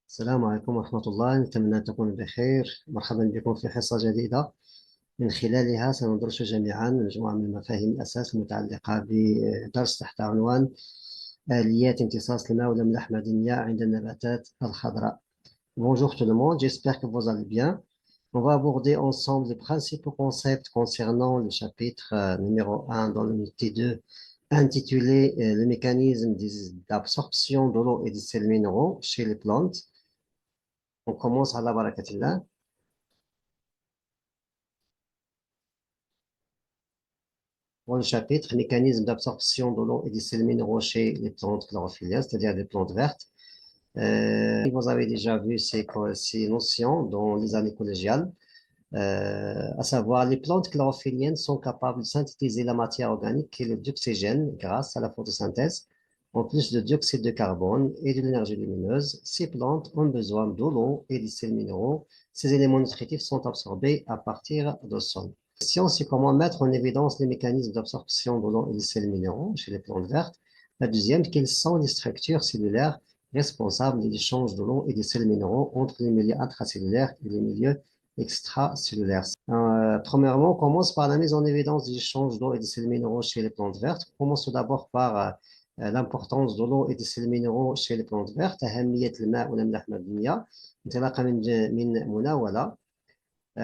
السلام عليكم ورحمة الله. نتمنى أن تكونوا بخير. مرحبا بكم في حصة جديدة من خلالها سندرس جميعا مجموعة من مفاهيم الأساس المتعلقة بدرس تحت عنوان آليات امتصاص الماء والأملاح المعدنية عند النباتات الخضراء. Bonjour tout le monde, j'espère que vous allez bien. On va aborder ensemble les principaux concepts concernant le chapitre numéro 1 dans l'unité 2 intitulé le mécanisme d'absorption de l'eau et des sels minéraux chez les plantes. On commence à la barakatillah. Pour le chapitre mécanisme d'absorption de l'eau et des sels minéraux chez les plantes chlorophylliennes, c'est-à-dire les plantes vertes. Vous avez déjà vu ces notions dans les années collégiales, à savoir les plantes chlorophylliennes sont capables de synthétiser la matière organique et le dioxygène grâce à la photosynthèse. En plus de dioxyde de carbone et de l'énergie lumineuse, ces plantes ont besoin de l'eau et des sels minéraux. Ces éléments nutritifs sont absorbés à partir du sol. La question, c'est comment mettre en évidence les mécanismes d'absorption de l'eau et des sels minéraux chez les plantes vertes. La deuxième, quelles sont les structures cellulaires responsables de l'échange de l'eau et des sels minéraux entre les milieux intracellulaires et les milieux extracellulaires. Premièrement, on commence par la mise en évidence des échanges d'eau et des sels minéraux chez les plantes vertes. Commençons d'abord par l'importance de l'eau et des sels minéraux chez les plantes vertes. أهمية الماء والأملاح المعدنية انطلاقا من مناولة.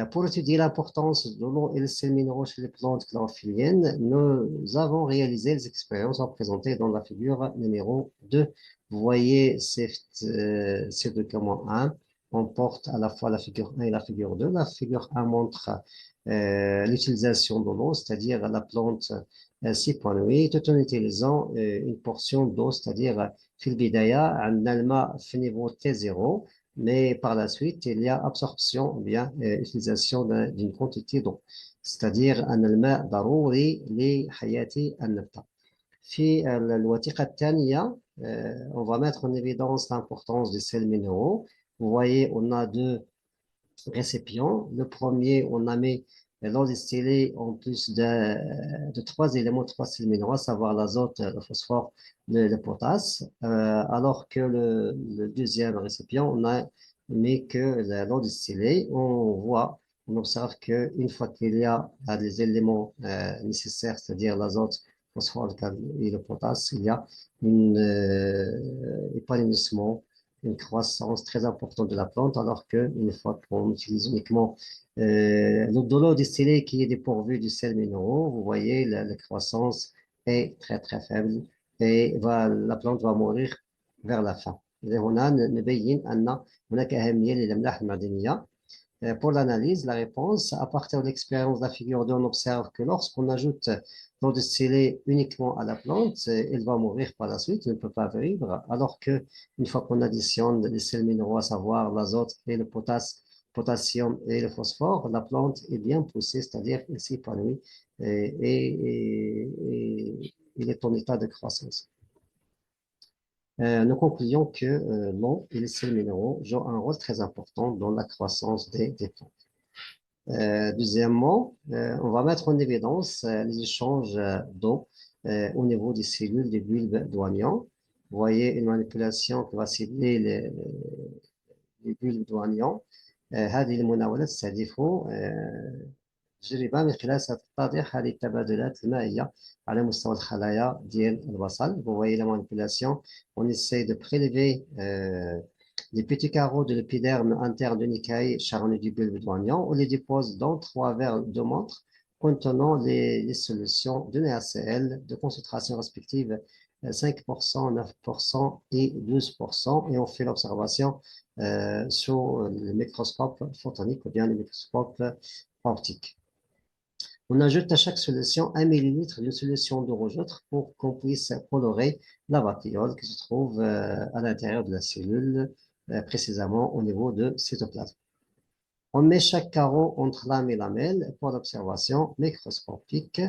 Pour étudier l'importance de l'eau et des sels minéraux chez les plantes chlorophylliennes, nous avons réalisé les expériences représentées dans la figure numéro 2. Vous voyez ce document 1 comporte à la fois la figure 1 et la figure 2. La figure 1 montre l'utilisation de l'eau, c'est-à-dire la plante s'épanouit tout en utilisant une portion d'eau, c'est-à-dire fil bidaya, un alma niveau T0. Mais par la suite, il y a absorption ou bien utilisation d'une quantité d'eau, c'est-à-dire أن الماء ضروري لحياة النبتة. في الوثيقة الثانية, on va mettre en évidence l'importance des sels minéraux. Vous voyez, on a deux récipients. Le premier, on a mis l'eau distillée en plus de trois éléments, trois sels minéraux, à savoir l'azote, le phosphore, le potasse, alors que le deuxième récipient, on a mis que l'eau distillée, on observe qu'une fois qu'il y a les éléments nécessaires, c'est-à-dire l'azote, le phosphore et le potasse, il y a une épanouissement, une croissance très importante de la plante, alors qu'une fois qu'on utilise uniquement de l'eau distillée qui est dépourvue de sels minéraux, vous voyez, la croissance est très très faible et la plante va mourir vers la fin. هنا نبين أن هناك أهمية للأملاح المعدنية. Pour l'analyse, la réponse, à partir de l'expérience de la figure 2, on observe que lorsqu'on ajoute l'eau distillée uniquement à la plante, elle va mourir par la suite, elle ne peut pas vivre, alors que une fois qu'on additionne les sels minéraux, à savoir l'azote et le potassium et le phosphore, la plante est bien poussée, c'est-à-dire elle s'épanouit et elle est en état de croissance. Nous concluons que l'eau et les sels minéraux jouent un rôle très important dans la croissance des plantes. Deuxièmement, on va mettre en évidence les échanges d'eau au niveau des cellules des bulbes douaniens. Vous voyez une manipulation qui va cibler les bulbes douaniens. هذه المناولات تستهدف تجربة من خلال ستتضح هذه التبادلات المائية على مستوى الخلايا ديال البصل. Vous voyez la manipulation, on essaie de prélever les petits carreaux de l'épiderme interne de l'écaille charnue du bulbe douanian. On les dépose dans 3 verres de montre contenant les solutions de NaCl de concentration respective 5%, 9% et 12%, et on fait l'observation sur le microscope photonique ou bien le microscope optique. On ajoute à chaque solution 1 millilitre de solution de rougeâtre pour qu'on puisse colorer la vacuole qui se trouve à l'intérieur de la cellule, précisément au niveau de cytoplasme. On met chaque carreau entre lame et lamelle pour l'observation microscopique.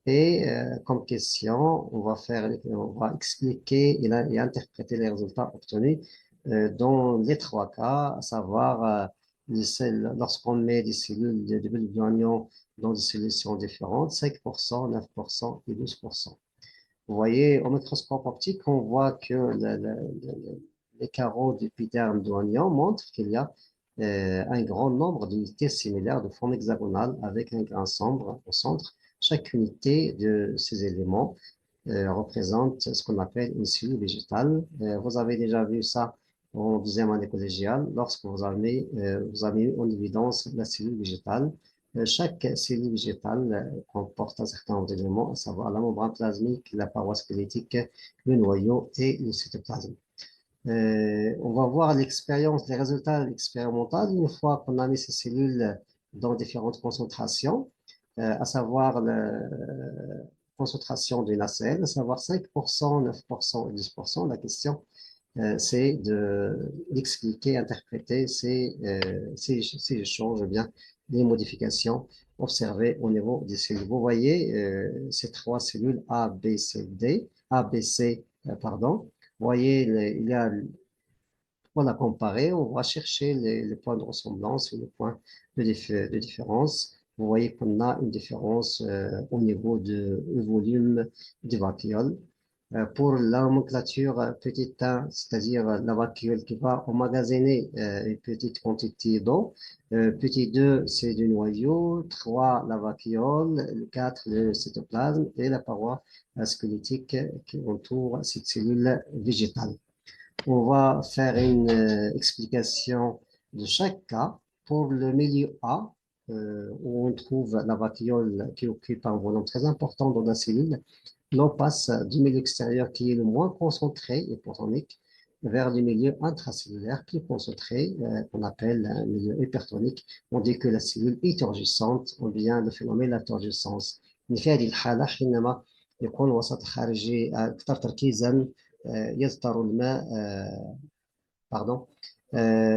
Et comme question, on va expliquer et interpréter les résultats obtenus dans les 3 cas, à savoir lorsqu'on met des cellules de bulbe d'oignon dans des solutions différentes, 5%, 9% et 12%. Vous voyez, au microscope optique, on voit que les carreaux d'épiderme de l'oignon montrent qu'il y a un grand nombre d'unités similaires de forme hexagonale avec un grain sombre au centre. Chaque unité de ces éléments représente ce qu'on appelle une cellule végétale. Vous avez déjà vu ça en deuxième année collégiale, lorsque vous avez mis en évidence la cellule végétale. Chaque cellule végétale comporte un certain nombre d'éléments, à savoir la membrane plasmique, la paroi squelettique, le noyau et le cytoplasme. On va voir l'expérience, les résultats expérimentaux une fois qu'on a mis ces cellules dans différentes concentrations, à savoir la concentration d'une nacelle, à savoir 5%, 9% et 10%. La question, c'est d'expliquer, interpréter ces échanges, bien les modifications observées au niveau des cellules. Vous voyez ces trois cellules A, B, C, D, A, B, C, pardon. Vous voyez, il y a, on a comparé, on va chercher les points de ressemblance ou les points de différence. Vous voyez qu'on a une différence au niveau du volume des vacuoles. Pour la nomenclature petit 1, c'est-à-dire la vacuole qui va emmagasiner une petite quantité d'eau. Petit 2, c'est du noyau. 3, la vacuole. 4, le cytoplasme et la paroi squelettique qui entoure cette cellule végétale. On va faire une explication de chaque cas. Pour le milieu A, où on trouve la vacuole qui occupe un volume très important dans la cellule, l'on passe du milieu extérieur qui est le moins concentré et protonique vers le milieu intracellulaire qui est concentré, qu'on appelle un milieu hypertonique. On dit que la cellule est turgescente ou bien le phénomène de la turgescence. في هذه الحالة حينما يكون الوسط الخارجي أكثر تركيزا يظهر الماء pardon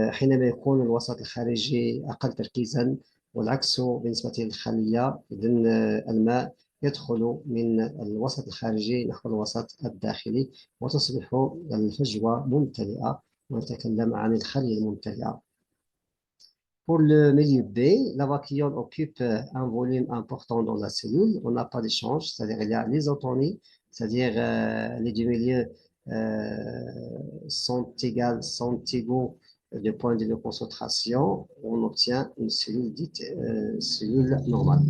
حينما يكون الوسط الخارجي أقل تركيزا والعكس بالنسبة للخلية إذن الماء يدخل من الوسط الخارجي نحو الوسط الداخلي وتصبح الفجوة ممتلئة ونتكلم عن الخلية الممتلئة. Pour le milieu B, la vacuole occupe un volume important dans la cellule. On n'a pas d'échange, c'est-à-dire il y a l'isotonie, c'est-à-dire les deux milieux sont égaux de point de vue concentration. On obtient une cellule dite cellule normale.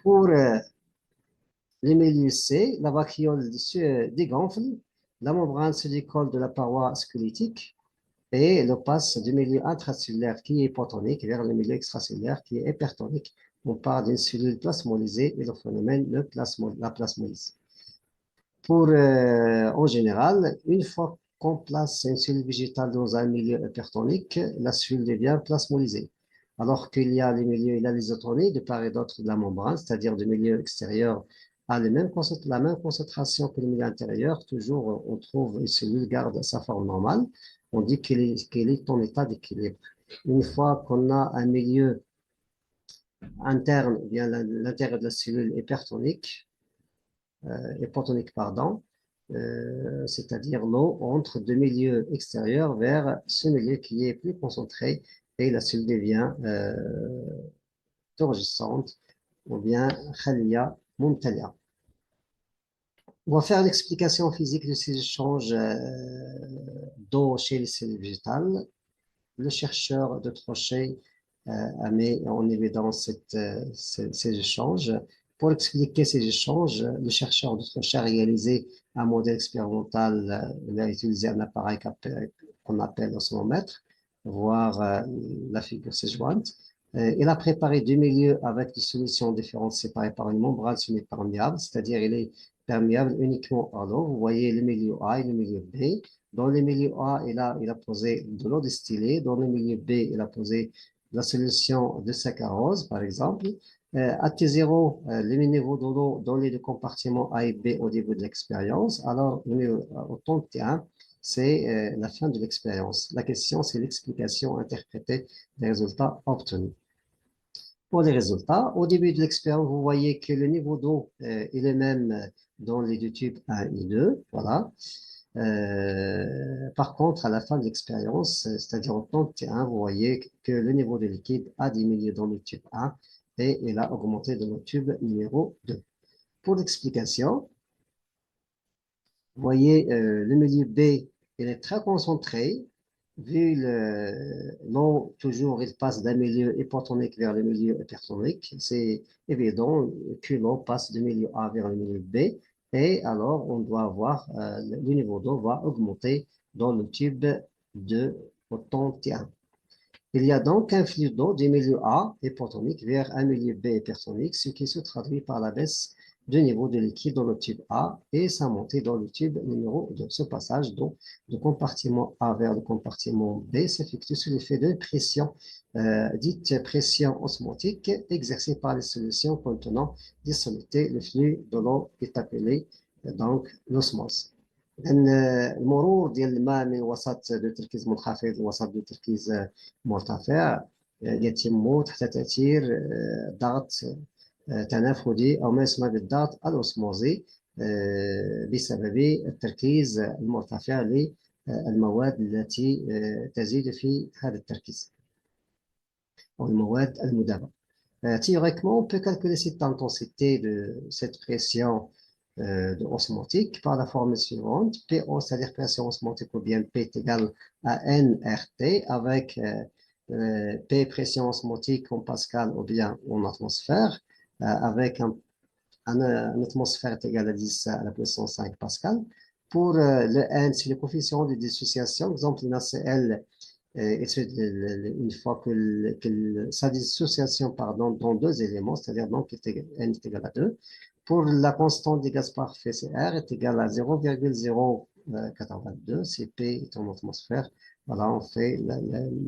Pour le milieu C, la vacuole se dégonfle, la membrane se décolle de la paroi squelettique et le passe du milieu intracellulaire qui est hypotonique vers le milieu extracellulaire qui est hypertonique. On parle d'une cellule plasmolysée et le phénomène de la plasmolyse. En général, une fois qu'on place une cellule végétale dans un milieu hypertonique, la cellule devient plasmolysée. Alors qu'il y a les milieux, il y a l'isotonie de part et d'autre de la membrane, c'est-à-dire du milieu extérieur a la même concentration que le milieu intérieur, toujours on trouve une cellule garde sa forme normale. On dit qu'elle est en état d'équilibre. Une fois qu'on a un milieu interne, bien l'intérieur de la cellule hypertonique, pardon, c'est-à-dire l'eau entre deux milieux extérieurs vers ce milieu qui est plus concentré et la cellule devient turgescente ou bien khalia mumtalia. On va faire l'explication physique de ces échanges d'eau chez les cellules végétales. Le chercheur de Trochet a mis en évidence ces échanges. Pour expliquer ces échanges, le chercheur de Trochet a réalisé un modèle expérimental. Il a utilisé un appareil qu'on appelle osmomètre, voir la figure ci-jointe. Il a préparé deux milieux avec des solutions différentes séparées par une membrane semi-perméable, c'est-à-dire il est perméable uniquement à l'eau. Vous voyez le milieu A et le milieu B. Dans le milieu A, il a posé de l'eau distillée. Dans le milieu B, il a posé la solution de saccharose, par exemple. À T0, le niveau de l'eau dans les deux compartiments A et B au début de l'expérience. Alors, au temps de T1, c'est la fin de l'expérience. La question, c'est l'explication interprétée des résultats obtenus. Pour les résultats, au début de l'expérience, vous voyez que le niveau d'eau est le même dans les deux tubes 1 et 2. Voilà. Par contre, à la fin de l'expérience, c'est-à-dire au temps de T1, vous voyez que le niveau de liquide a diminué dans le tube 1 et elle a augmenté dans le tube numéro 2. Pour l'explication, vous voyez, le milieu B, il est très concentré. Vu l'eau, toujours, il passe d'un milieu hypotonique vers le milieu hypertonique. C'est évident que l'eau passe du milieu A vers le milieu B. Et alors, on doit avoir, le niveau d'eau va augmenter dans le tube de T1. Il y a donc un flux d'eau du milieu A hypotonique vers un milieu B hypertonique, ce qui se traduit par la baisse du niveau de liquide dans le tube A et sa montée dans le tube numéro 2. Ce passage donc, du compartiment A vers le compartiment B s'effectue sous l'effet de pression, dite pression osmotique, exercée par les solutions contenant des solutés. Le flux de l'eau est appelé donc l'osmose. لأن المرور ديال الماء من وسط ذو تركيز منخفض لوسط ذو تركيز مرتفع يتم تحت تأثير ضغط تنافذي أو ما يسمى بالضغط الأسموزي بسبب التركيز المرتفع للمواد التي تزيد في هذا التركيز أو المواد المذابة. Théoriquement, on peut calculer cette intensité de cette pression osmotique par la formule suivante. PO, c'est-à-dire pression osmotique, ou bien P est égal à nRT, avec P pression osmotique en pascal ou bien en atmosphère, avec une atmosphère est égale à 10 à la puissance 5 pascal. Pour le N, c'est le coefficient de dissociation. Exemple, NaCl, une fois que sa dissociation pardon, dans deux éléments, c'est-à-dire donc N est égal à 2, pour la constante des gaz parfaits, CR est égale à 0,082, si P est en atmosphère. Voilà, on fait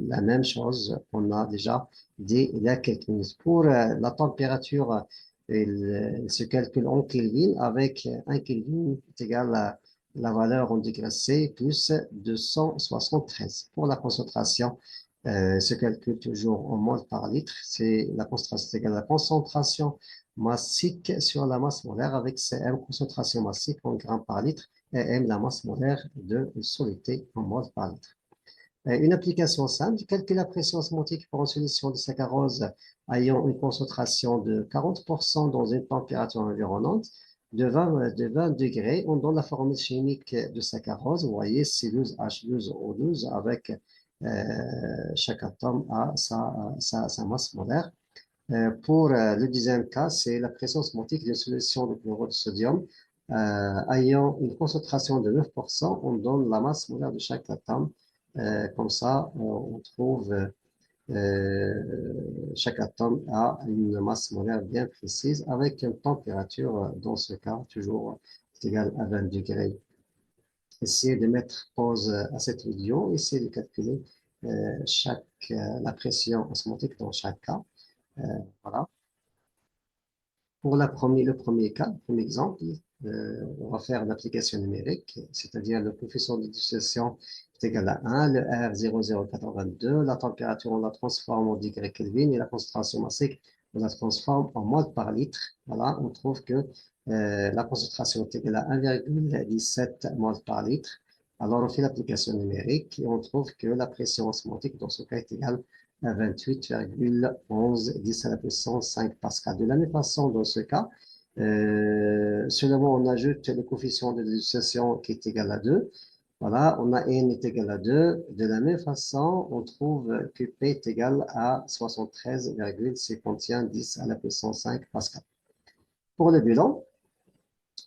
la même chose qu'on a déjà dit il y a quelques minutes. Pour la température, il se calcule en Kelvin avec 1 Kelvin est égal à la valeur en degrés C plus 273. Pour la concentration, se calcule toujours en mol par litre. C'est la concentration égale à la concentration massique sur la masse molaire avec Cm, concentration massique en grammes par litre, et M, la masse molaire de soluté en mol par litre. Une application simple, calcule la pression osmotique pour une solution de saccharose ayant une concentration de 40% dans une température environnante de 20 degrés. On donne la formule chimique de saccharose. Vous voyez, C12H12O12 avec chaque atome a sa masse molaire. Pour le deuxième cas, c'est la pression osmotique d'une solution de chlorure de sodium ayant une concentration de 9%. On donne la masse molaire de chaque atome. Comme ça, on trouve chaque atome a une masse molaire bien précise avec une température, dans ce cas, toujours égale à 20 degrés. Essayez de mettre pause à cette vidéo, essayez de calculer la pression osmotique dans chaque cas. Voilà. Pour le premier cas, comme exemple, on va faire l'application numérique, c'est-à-dire le coefficient de dissociation est égal à 1, le R 0,082, la température on la transforme en degrés Kelvin et la concentration massique on la transforme en mol par litre. Voilà, on trouve que la concentration est égale à 1,17 mol par litre. Alors on fait l'application numérique et on trouve que la pression osmotique dans ce cas est égale à 28,11 10 à la puissance 5 pascal. De la même façon, dans ce cas, seulement on ajoute le coefficient de dissociation qui est égal à 2. Voilà, on a N est égal à 2. De la même façon, on trouve que P est égal à 73,51 10 à la puissance 5 pascal. Pour le bilan,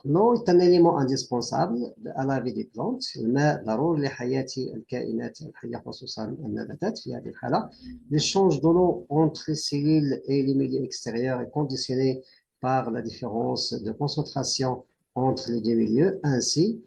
l'eau est un élément indispensable à la vie des plantes. الماء ضروري لحياة الكائنات الحية خصوصا النباتات في هذه الحالة. L'échange de l'eau entre les cellules et les milieux extérieurs est conditionné par la différence de concentration entre les deux milieux. Ainsi,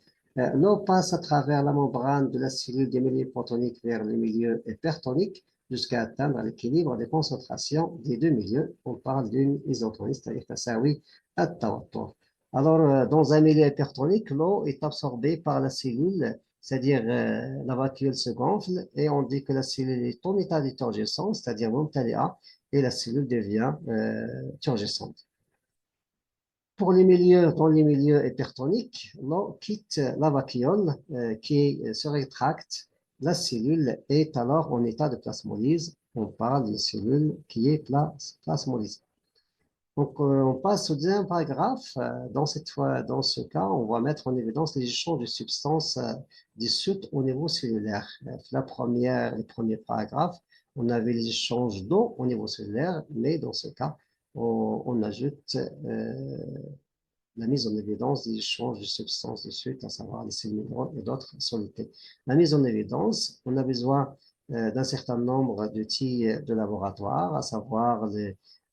l'eau passe à travers la membrane de la cellule des milieux protoniques vers le milieu hypertonique jusqu'à atteindre l'équilibre des concentrations des deux milieux. On parle d'une isotonie, c'est-à-dire تساوي التوتر. Alors, dans un milieu hypertonique, l'eau est absorbée par la cellule, c'est-à-dire la vacuole se gonfle et on dit que la cellule est en état de turgescence, c'est-à-dire ممتلئة, et la cellule devient turgescente. Pour dans les milieux hypertoniques, l'eau quitte la vacuole qui se rétracte. La cellule est alors en état de plasmolyse. On parle d'une cellule qui est plasmolysée. Donc, on passe au deuxième paragraphe. Dans ce cas, on va mettre en évidence les échanges de substances dissoutes au niveau cellulaire. Le premier paragraphe, on avait les échanges d'eau au niveau cellulaire, mais dans ce cas, on ajoute la mise en évidence des échanges de substances dissoutes, à savoir les sels minéraux et d'autres solidités. La mise en évidence, on a besoin d'un certain nombre d'outils de laboratoire, à savoir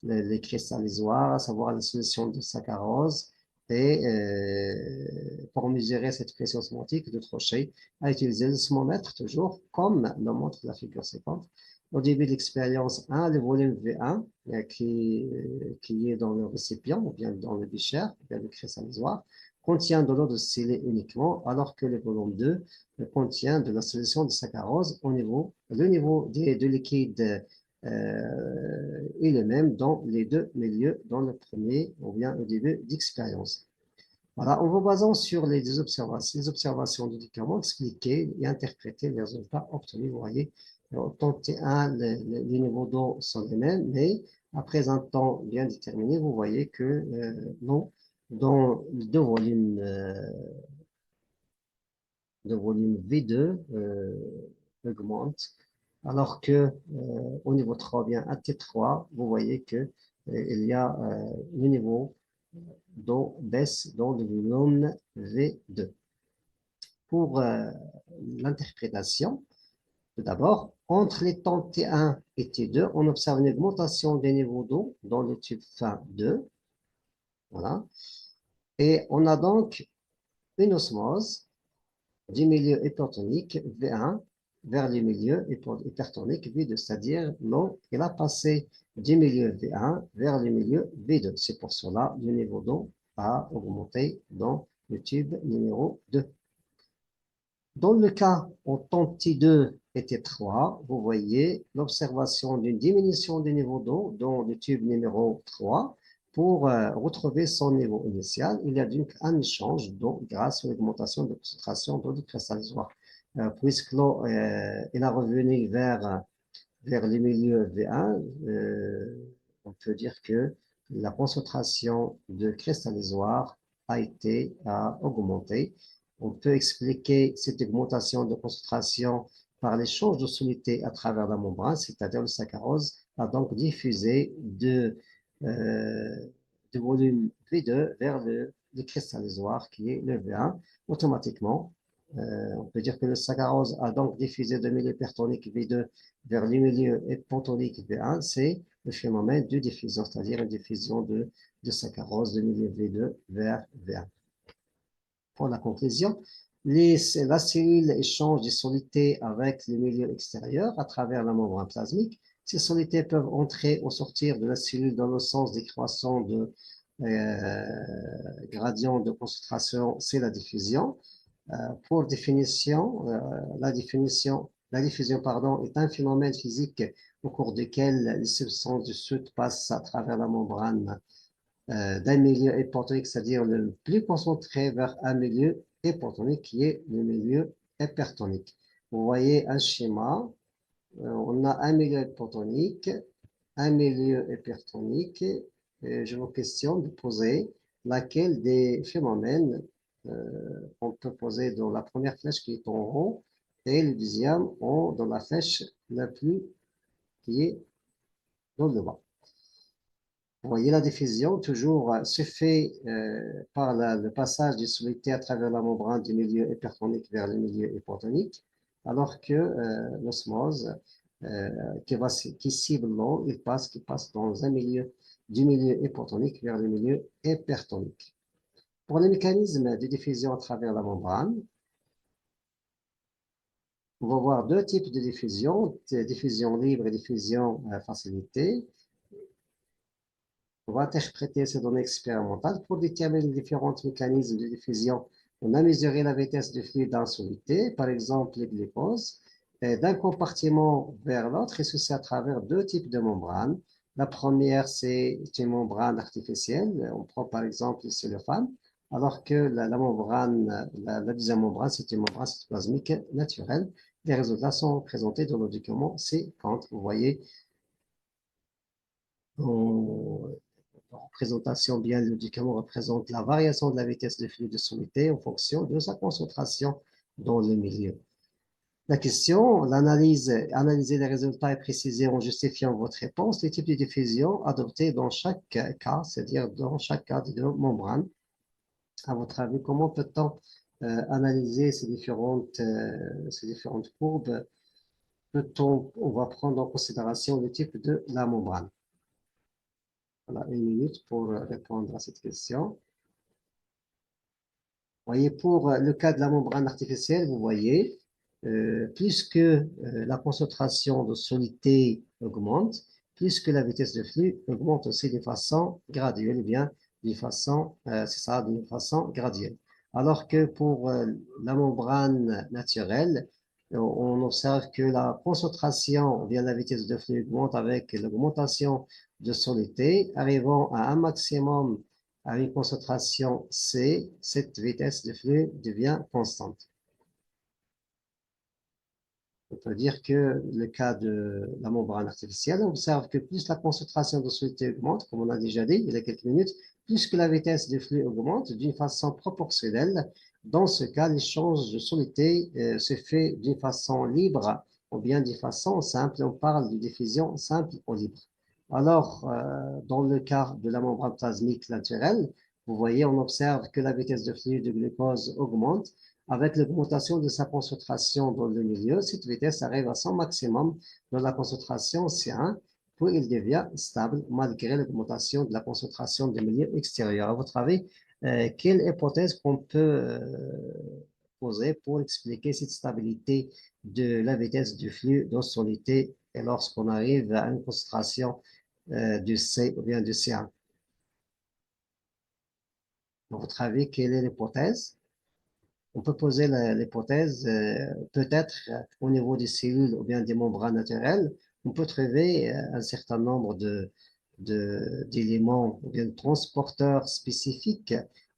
les cristallisoires, à savoir les solutions de saccharose, et pour mesurer cette pression osmotique de Trochet, à utiliser le osmomètre toujours, comme le montre la figure 50. Au début de l'expérience 1, le volume V1 qui est dans le récipient, ou bien dans le bécher, ou bien le cristallisoire, contient de l'eau distillée uniquement, alors que le volume 2 contient de la solution de saccharose le niveau de liquide est le même dans les deux milieux, dans le premier ou bien au début d'expérience. Voilà, en vous basant sur les observations du médicament, expliquer et interpréter les résultats obtenus. Vous voyez, au temps T1, les niveaux d'eau sont les mêmes, mais après un temps bien déterminé, vous voyez que l'eau dans les deux volumes V2 augmente, alors que au niveau 3, bien à T3, vous voyez que il y a le niveau d'eau baisse dans le volume V2. Pour l'interprétation, tout d'abord, entre les temps T1 et T2, on observe une augmentation des niveaux d'eau dans le tube fin 2. Voilà. Et on a donc une osmose du milieu hypertonique V1 vers le milieu hypertonique V2, c'est-à-dire l'eau qui a passé du milieu V1 vers le milieu V2. C'est pour cela que le niveau d'eau a augmenté dans le tube numéro 2. Dans le cas où temps T2 était 3, vous voyez l'observation d'une diminution du niveau d'eau dans le tube numéro 3 pour retrouver son niveau initial. Il y a donc un échange d'eau grâce à l'augmentation de concentration d'eau du cristallisoire. Puisque l'eau est revenue vers le milieu V1, on peut dire que la concentration de cristallisoire a augmenté. On peut expliquer cette augmentation de concentration par l'échange de soluté à travers la membrane, c'est-à-dire le saccharose a donc diffusé de volume V2 vers le cristallisoire qui est le V1 automatiquement. On peut dire que le saccharose a donc diffusé de milieu hypertonique V2 vers le milieu hypotonique V1, c'est le phénomène de diffusion, c'est-à-dire une diffusion de saccharose de milieu V2 vers V1. Pour la conclusion, la cellule échange des solutés avec le milieu extérieur à travers la membrane plasmique. Ces solutés peuvent entrer ou sortir de la cellule dans le sens décroissant de gradient de concentration, c'est la diffusion. Pour définition, la diffusion est un phénomène physique au cours duquel les substances du soute passent à travers la membrane d'un milieu hypertonique, c'est-à-dire le plus concentré, vers un milieu hypertonique qui est le milieu hypertonique. Vous voyez un schéma, on a un milieu hypertonique, un milieu hypertonique, et je vous questionne de poser laquelle des phénomènes on peut poser dans la première flèche qui est en haut et le deuxième dans la flèche la plus qui est dans le bas. Vous voyez la diffusion toujours se fait par le passage du soluté à travers la membrane du milieu hypertonique vers le milieu hypotonique, alors que l'osmose qui cible l'eau, qui passe dans un milieu du milieu hypotonique vers le milieu hypertonique. Pour le mécanisme de diffusion à travers la membrane, on va voir deux types de diffusion libre et diffusion facilitée. On va interpréter ces données expérimentales pour déterminer les différents mécanismes de diffusion. On a mesuré la vitesse du flux d'un soluté, par exemple le glucose, d'un compartiment vers l'autre, et ceci à travers deux types de membranes. La première, c'est une membrane artificielle. On prend par exemple le cellophane, alors que la deuxième membrane, c'est une membrane cytoplasmique naturelle. Les résultats sont présentés dans le document C. Quand vous voyez, représentation bien logiquement représente la variation de la vitesse de flux de soluté en fonction de sa concentration dans le milieu. La question, analyser les résultats et préciser en justifiant votre réponse les types de diffusion adoptés dans chaque cas, c'est-à-dire dans chaque cas de membrane. À votre avis, comment peut-on analyser ces différentes courbes? On va prendre en considération le type de la membrane. Voilà, 1 minute pour répondre à cette question. Voyez, pour le cas de la membrane artificielle, vous voyez, plus que la concentration de soluté augmente, plus que la vitesse de flux augmente aussi de façon graduelle, bien, c'est ça, d'une façon graduelle. Alors que pour la membrane naturelle, on observe que la concentration, ou bien la vitesse de flux augmente avec l'augmentation de soluté, arrivant à un maximum à une concentration C, cette vitesse de flux devient constante. On peut dire que le cas de la membrane artificielle, on observe que plus la concentration de soluté augmente, comme on a déjà dit il y a quelques minutes, plus que la vitesse de flux augmente d'une façon proportionnelle. Dans ce cas, l'échange de soluté se fait d'une façon libre ou bien d'une façon simple. On parle de diffusion simple ou libre. Alors, dans le cas de la membrane plasmique naturelle, vous voyez, on observe que la vitesse de flux de glucose augmente. Avec l'augmentation de sa concentration dans le milieu, cette vitesse arrive à son maximum dans la concentration C1, puis il devient stable malgré l'augmentation de la concentration du milieu extérieur. À votre avis, quelle hypothèse qu'on peut poser pour expliquer cette stabilité de la vitesse du flux dans solité et lorsqu'on arrive à une concentration du C ou bien du C1? À votre avis, quelle est l'hypothèse? On peut poser l'hypothèse, peut-être au niveau des cellules ou bien des membranes naturelles, on peut trouver un certain nombre d'éléments ou bien de transporteurs spécifiques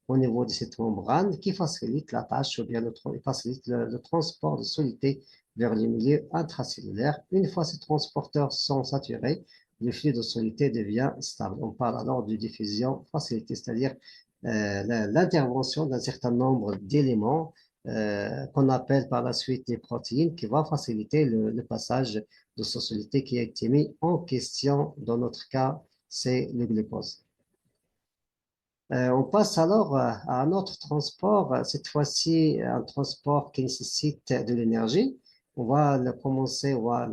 au niveau de cette membrane qui facilitent la tâche ou bien facilitent le transport de soluté vers le milieu intracellulaire. Une fois ces transporteurs sont saturés, le flux de soluté devient stable. On parle alors de diffusion facilitée, c'est-à-dire l'intervention d'un certain nombre d'éléments qu'on appelle par la suite des protéines qui va faciliter le passage de ce soluté qui a été mis en question. Dans notre cas, c'est le glucose. On passe alors à un autre transport, cette fois-ci un transport qui nécessite de l'énergie. On va commencer, on va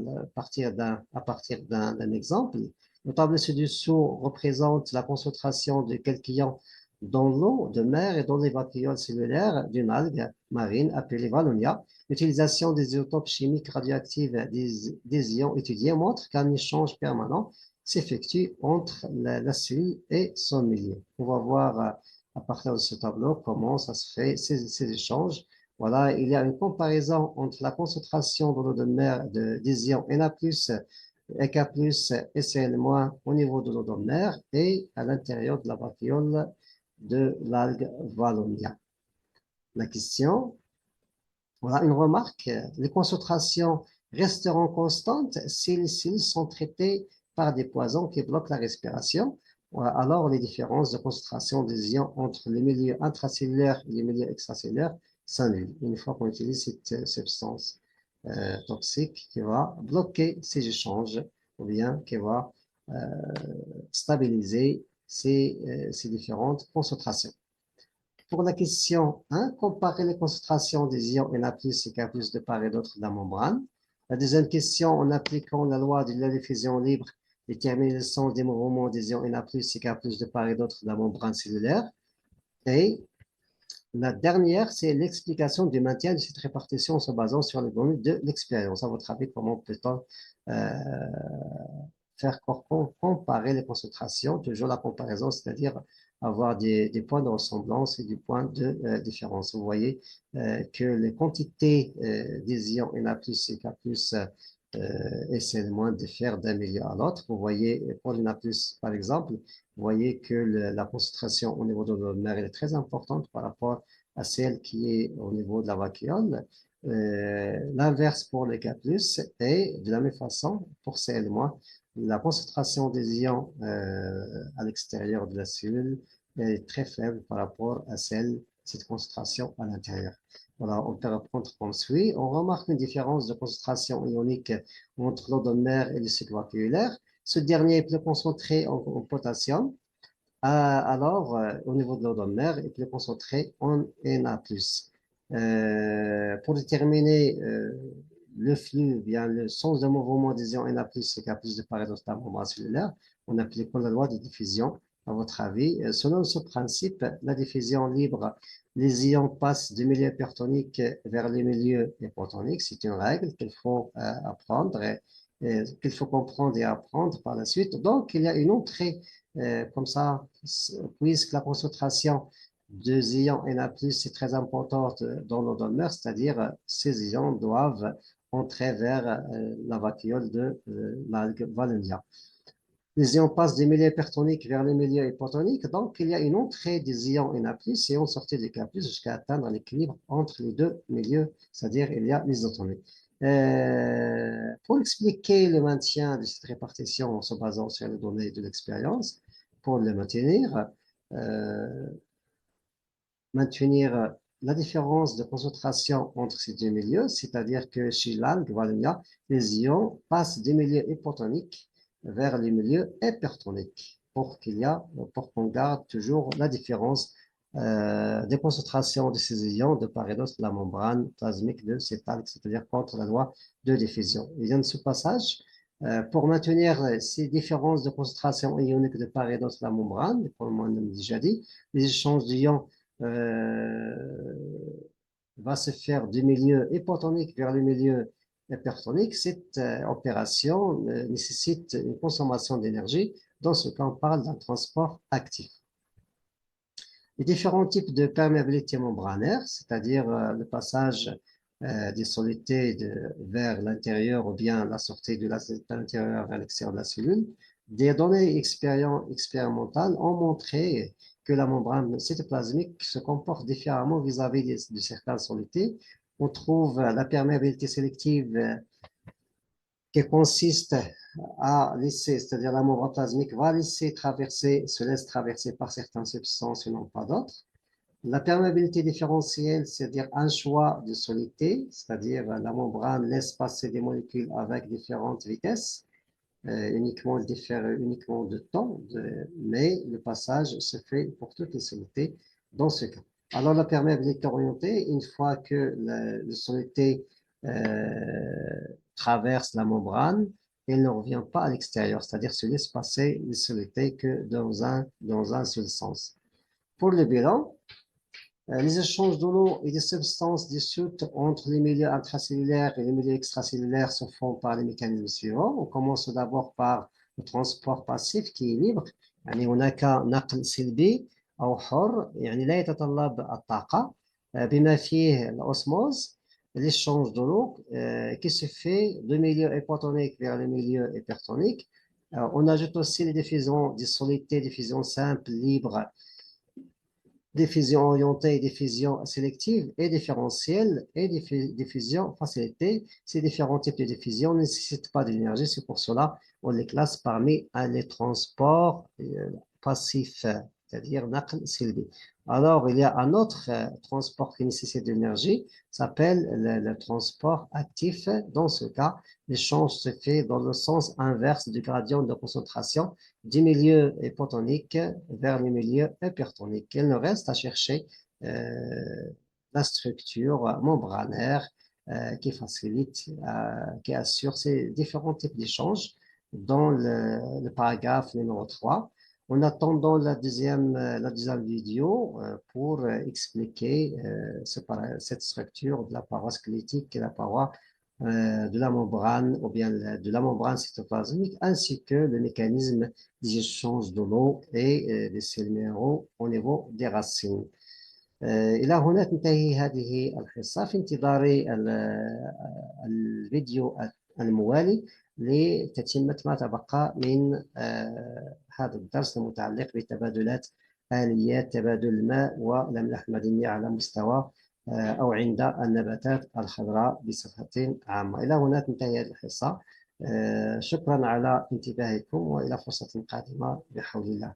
à partir d'un exemple. Le tableau ci-dessous représente la concentration de quelques ions dans l'eau de mer et dans les vacuoles cellulaires d'une algue marine appelée Valonia. L'utilisation des isotopes chimiques radioactifs des ions étudiés montre qu'un échange permanent s'effectue entre la cellule et son milieu. On va voir à partir de ce tableau comment ça se fait, ces échanges. Voilà, il y a une comparaison entre la concentration de l'eau de mer des ions Na+, Ek+, et Cl- au niveau de l'eau de mer et à l'intérieur de la vacuole de l'algue Valonia. La question, voilà une remarque, les concentrations resteront constantes si les cellules sont traitées par des poisons qui bloquent la respiration. Alors les différences de concentration des ions entre les milieux intracellulaires et les milieux extracellulaires s'annulent une fois qu'on utilise cette substance toxique qui va bloquer ces échanges ou bien qui va stabiliser ces différentes concentrations. Pour la question 1, comparer les concentrations des ions Na+, et K+, de part et d'autre de la membrane. La deuxième question, en appliquant la loi de la diffusion libre, déterminer le sens des mouvements des ions Na+, et K+, de part et d'autre de la membrane cellulaire. Et la dernière, c'est l'explication du maintien de cette répartition en se basant sur les données de l'expérience. À votre avis, comment peut-on faire comparer les concentrations, toujours la comparaison, c'est-à-dire avoir des points de ressemblance et des points de différence. Vous voyez que les quantités des ions Na+, et K+, et c'est moins diffèrent d'un milieu à l'autre. Vous voyez, pour Na+, par exemple, vous voyez que la concentration au niveau de l'eau de mer est très importante par rapport à celle qui est au niveau de la vacuole. L'inverse pour les K+, et de la même façon pour Cl-, la concentration des ions à l'extérieur de la cellule est très faible par rapport à cette concentration à l'intérieur. Voilà, on peut reprendre comme suit. On remarque une différence de concentration ionique entre l'eau de mer et le cycle vacuolaire. Ce dernier est plus concentré en potassium, alors au niveau de l'eau de mer, est plus concentré en Na+. Pour déterminer le flux, bien le sens de mouvement des ions Na+, c'est qu'il y a plus de paradoxe dans la membrane cellulaire, on applique la loi de diffusion. À votre avis, selon ce principe, la diffusion libre, les ions passent du milieu hypertonique vers le milieu hypotonique. C'est une règle qu'il faut apprendre et qu'il faut comprendre et apprendre par la suite. Donc, il y a une entrée comme ça, puisque la concentration de ions Na+, est très importante dans nos donneurs, c'est-à-dire ces ions doivent entrer vers la vacuole de l'algue Wallonia. Les ions passent du milieu hypertonique vers le milieu hypotonique, donc il y a une entrée des ions Na+, et une sortie du K+, jusqu'à atteindre l'équilibre entre les deux milieux, c'est-à-dire il y a l'isotonie. Pour expliquer le maintien de cette répartition en se basant sur les données de l'expérience, pour le maintenir la différence de concentration entre ces deux milieux, c'est-à-dire que chez l'algue Wallonia, les ions passent du milieu hypotonique vers les milieux hypertoniques pour qu'on garde toujours la différence des concentrations de ces ions de part et d'autre de la membrane plasmique de cet algue, c'est-à-dire contre la loi de diffusion. Il y a de ce passage, pour maintenir ces différences de concentration ionique de part et d'autre de la membrane, comme on a déjà dit, les échanges d'ions va se faire du milieu hypotonique vers le milieu hypertonique. Cette opération nécessite une consommation d'énergie. Dans ce cas, on parle d'un transport actif. Les différents types de perméabilité membranaire, c'est-à-dire le passage des solutés vers l'intérieur ou bien la sortie de l'intérieur vers l'extérieur de la cellule, des données expérimentales ont montré que la membrane cytoplasmique se comporte différemment vis-à-vis de certaines solutés. On trouve la perméabilité sélective qui consiste à laisser, c'est-à-dire la membrane plasmique va se laisse traverser par certaines substances et non pas d'autres. La perméabilité différentielle, c'est-à-dire un choix de solidité, c'est-à-dire la membrane laisse passer des molécules avec différentes vitesses, uniquement, elle diffère uniquement de temps, mais le passage se fait pour toutes les solutés dans ce cas. Alors la perméabilité orientée, une fois que la solidité traverse la membrane, elle ne revient pas à l'extérieur, c'est-à-dire se laisse passer les solutés que dans un seul sens. Pour le bilan, les échanges de l'eau et des substances dissoutes entre les milieux intracellulaires et les milieux extracellulaires se font par les mécanismes suivants. On commence d'abord par le transport passif qui est libre. يعني هناك نقل سلبي أو حر يعني لا يتطلب الطاقة بما فيه الأوسموز l'échange de l'eau qui se fait de milieu hypotonique vers le milieu hypertonique. On ajoute aussi les diffusions des solutés, diffusion simple, libre, diffusion orientée, diffusion sélective et différentielle et diffusion facilitée. Ces différents types de diffusion ne nécessitent pas d'énergie, c'est pour cela on les classe parmi les transports passifs, c'est-à-dire naql silbi. Alors, il y a un autre transport qui nécessite de l'énergie, s'appelle le transport actif. Dans ce cas, l'échange se fait dans le sens inverse du gradient de concentration du milieu hypotonique vers le milieu hypertonique. Il nous reste à chercher la structure membranaire qui facilite, qui assure ces différents types d'échanges dans le paragraphe numéro 3. En attendant la deuxième vidéo pour expliquer cette structure de la paroi squelettique et la paroi de la membrane ou bien de la membrane cytoplasmique ainsi que le mécanisme des échanges de l'eau et des sels minéraux au niveau des racines. إلى هنا تنتهي هذه الحصة في انتظار الفيديو الموالي لتتمة ما تبقى من هذا الدرس المتعلق بتبادلات آليات تبادل الماء والأملاح المعدنية على مستوى أو عند النباتات الخضراء بصفة عامة. إلى هنا تنتهي هذه الحصة. شكرا على انتباهكم وإلى فرصة قادمة بحول الله.